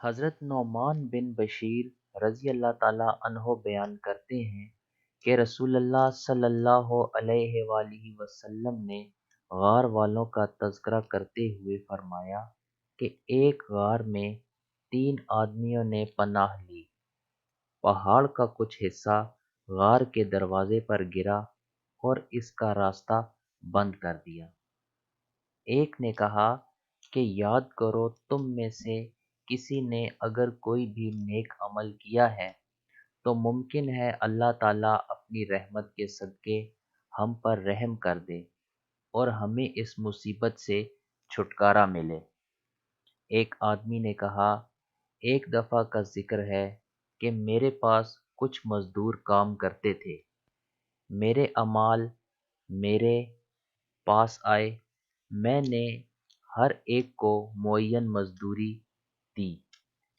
حضرت نعمان بن بشیر رضی اللہ تعالیٰ عنہ بیان کرتے ہیں کہ رسول اللہ صلی اللہ علیہ وآلہ وسلم نے غار والوں کا تذکرہ کرتے ہوئے فرمایا کہ ایک غار میں 3 آدمیوں نے پناہ لی۔ پہاڑ کا کچھ حصہ غار کے دروازے پر گرا اور اس کا راستہ بند کر دیا۔ ایک نے کہا کہ یاد کرو تم میں سے کسی نے اگر کوئی بھی نیک عمل کیا ہے تو ممکن ہے اللہ تعالیٰ اپنی رحمت کے صدقے ہم پر رحم کر دے اور ہمیں اس مصیبت سے چھٹکارا ملے۔ ایک آدمی نے کہا ایک دفعہ کا ذکر ہے کہ میرے پاس کچھ مزدور کام کرتے تھے۔ میرے اعمال میرے پاس آئے، میں نے ہر ایک کو معین مزدوری دی۔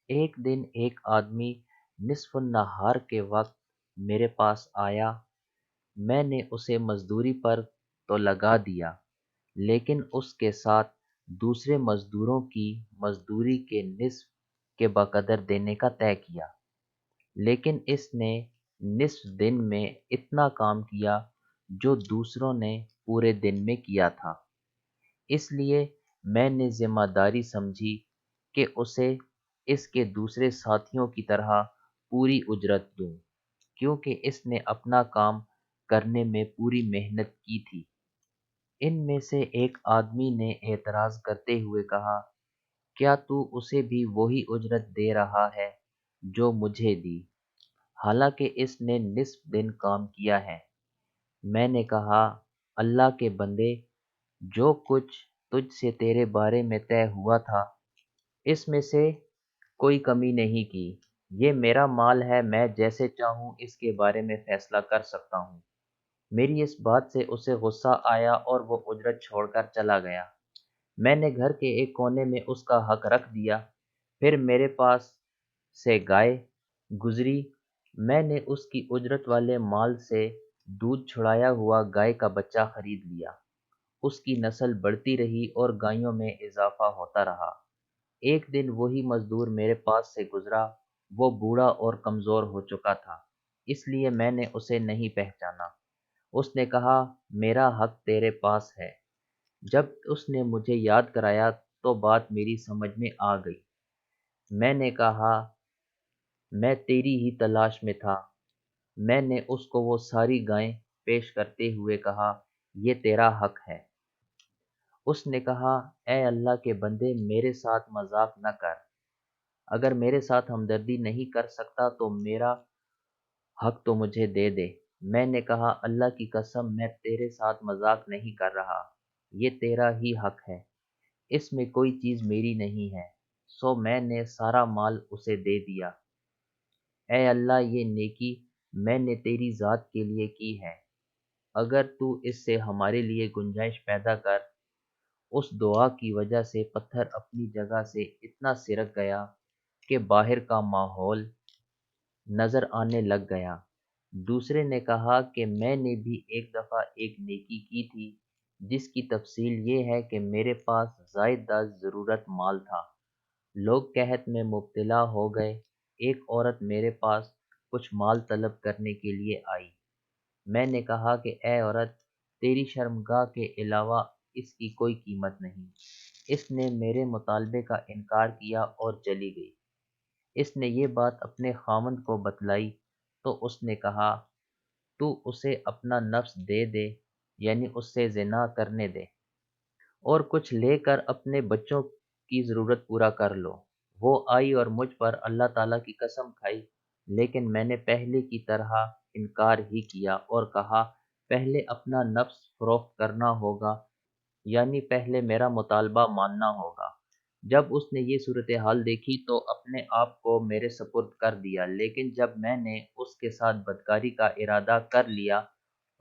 ایک دن ایک آدمی نصف النہار کے وقت میرے پاس آیا، میں نے اسے مزدوری پر تو لگا دیا لیکن اس کے ساتھ دوسرے مزدوروں کی مزدوری کے نصف کے بقدر دینے کا طے کیا، لیکن اس نے نصف دن میں اتنا کام کیا جو دوسروں نے پورے دن میں کیا تھا۔ اس لیے میں نے ذمہ داری سمجھی کہ اسے اس کے دوسرے ساتھیوں کی طرح پوری اجرت دوں، کیونکہ اس نے اپنا کام کرنے میں پوری محنت کی تھی۔ ان میں سے ایک آدمی نے اعتراض کرتے ہوئے کہا، کیا تو اسے بھی وہی اجرت دے رہا ہے جو مجھے دی، حالانکہ اس نے نصف دن کام کیا ہے؟ میں نے کہا، اللہ کے بندے، جو کچھ تجھ سے تیرے بارے میں طے ہوا تھا اس میں سے کوئی کمی نہیں کی۔ یہ میرا مال ہے، میں جیسے چاہوں اس کے بارے میں فیصلہ کر سکتا ہوں۔ میری اس بات سے اسے غصہ آیا اور وہ اجرت چھوڑ کر چلا گیا۔ میں نے گھر کے ایک کونے میں اس کا حق رکھ دیا۔ پھر میرے پاس سے گائے گزری، میں نے اس کی اجرت والے مال سے دودھ چھڑایا ہوا گائے کا بچہ خرید لیا۔ اس کی نسل بڑھتی رہی اور گائیوں میں اضافہ ہوتا رہا۔ ایک دن وہی مزدور میرے پاس سے گزرا، وہ بوڑھا اور کمزور ہو چکا تھا، اس لیے میں نے اسے نہیں پہچانا۔ اس نے کہا، میرا حق تیرے پاس ہے۔ جب اس نے مجھے یاد کرایا تو بات میری سمجھ میں آ گئی۔ میں نے کہا، میں تیری ہی تلاش میں تھا۔ میں نے اس کو وہ ساری گائیں پیش کرتے ہوئے کہا، یہ تیرا حق ہے۔ اس نے کہا، اے اللہ کے بندے، میرے ساتھ مذاق نہ کر۔ اگر میرے ساتھ ہمدردی نہیں کر سکتا تو میرا حق تو مجھے دے دے۔ میں نے کہا، اللہ کی قسم، میں تیرے ساتھ مذاق نہیں کر رہا، یہ تیرا ہی حق ہے، اس میں کوئی چیز میری نہیں ہے۔ سو میں نے سارا مال اسے دے دیا۔ اے اللہ، یہ نیکی میں نے تیری ذات کے لیے کی ہے، اگر تو اس سے ہمارے لیے گنجائش پیدا کر۔ اس دعا کی وجہ سے پتھر اپنی جگہ سے اتنا سرک گیا کہ باہر کا ماحول نظر آنے لگ گیا۔ دوسرے نے کہا کہ میں نے بھی ایک دفعہ ایک نیکی کی تھی، جس کی تفصیل یہ ہے کہ میرے پاس زائد ضرورت مال تھا۔ لوگ قحط میں مبتلا ہو گئے۔ ایک عورت میرے پاس کچھ مال طلب کرنے کے لیے آئی۔ میں نے کہا کہ اے عورت، تیری شرمگاہ کے علاوہ اس کی کوئی قیمت نہیں۔ اس نے میرے مطالبے کا انکار کیا اور چلی گئی۔ اس نے یہ بات اپنے خاوند کو بتلائی تو اس نے کہا، تو اسے اپنا نفس دے دے، یعنی اس سے زنا کرنے دے، اور کچھ لے کر اپنے بچوں کی ضرورت پورا کر لو۔ وہ آئی اور مجھ پر اللہ تعالیٰ کی قسم کھائی، لیکن میں نے پہلے کی طرح انکار ہی کیا اور کہا، پہلے اپنا نفس فروخت کرنا ہوگا، یعنی پہلے میرا مطالبہ ماننا ہوگا۔ جب اس نے یہ صورتحال دیکھی تو اپنے آپ کو میرے سپرد کر دیا، لیکن جب میں نے اس کے ساتھ بدکاری کا ارادہ کر لیا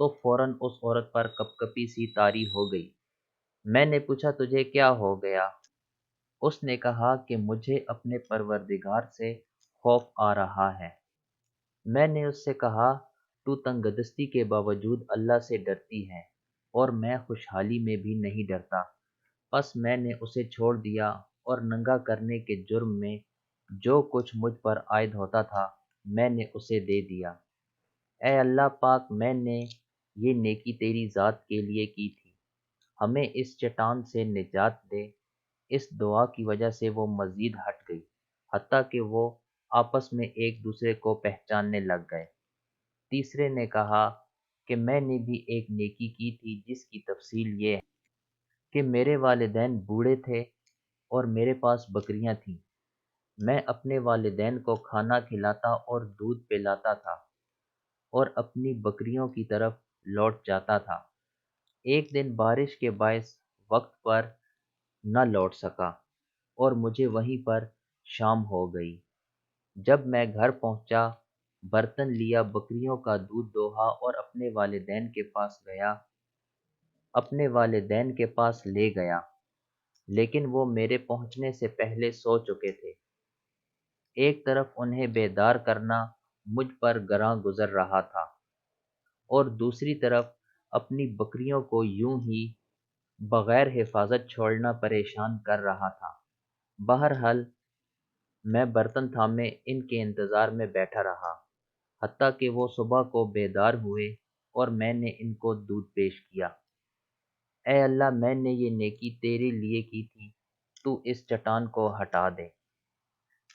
تو فوراً اس عورت پر کپکپی سی طاری ہو گئی۔ میں نے پوچھا، تجھے کیا ہو گیا؟ اس نے کہا کہ مجھے اپنے پروردگار سے خوف آ رہا ہے۔ میں نے اس سے کہا، تو تنگ دستی کے باوجود اللہ سے ڈرتی ہے اور میں خوشحالی میں بھی نہیں ڈرتا۔ پس میں نے اسے چھوڑ دیا اور ننگا کرنے کے جرم میں جو کچھ مجھ پر عائد ہوتا تھا میں نے اسے دے دیا۔ اے اللہ پاک، میں نے یہ نیکی تیری ذات کے لیے کی تھی، ہمیں اس چٹان سے نجات دے۔ اس دعا کی وجہ سے وہ مزید ہٹ گئی، حتیٰ کہ وہ آپس میں ایک دوسرے کو پہچاننے لگ گئے۔ تیسرے نے کہا کہ میں نے بھی ایک نیکی کی تھی جس کی تفصیل یہ ہے کہ میرے والدین بوڑھے تھے اور میرے پاس بکریاں تھیں۔ میں اپنے والدین کو کھانا کھلاتا اور دودھ پلاتا تھا اور اپنی بکریوں کی طرف لوٹ جاتا تھا۔ ایک دن بارش کے باعث وقت پر نہ لوٹ سکا اور مجھے وہیں پر شام ہو گئی۔ جب میں گھر پہنچا، برتن لیا، بکریوں کا دودھ دوہا اور اپنے والدین کے پاس لے گیا، لیکن وہ میرے پہنچنے سے پہلے سو چکے تھے۔ ایک طرف انہیں بیدار کرنا مجھ پر گراں گزر رہا تھا اور دوسری طرف اپنی بکریوں کو یوں ہی بغیر حفاظت چھوڑنا پریشان کر رہا تھا۔ بہرحال میں برتن تھامے ان کے انتظار میں بیٹھا رہا، حتیٰ کہ وہ صبح کو بیدار ہوئے اور میں نے ان کو دودھ پیش کیا۔ اے اللہ، میں نے یہ نیکی تیرے لیے کی تھی، تو اس چٹان کو ہٹا دے۔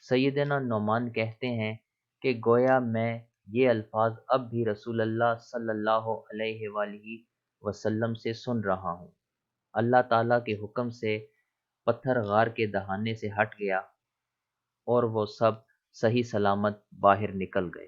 سیدنا نعمان کہتے ہیں کہ گویا میں یہ الفاظ اب بھی رسول اللہ صلی اللہ علیہ وآلہ وسلم سے سن رہا ہوں۔ اللہ تعالیٰ کے حکم سے پتھر غار کے دہانے سے ہٹ گیا اور وہ سب صحیح سلامت باہر نکل گئے۔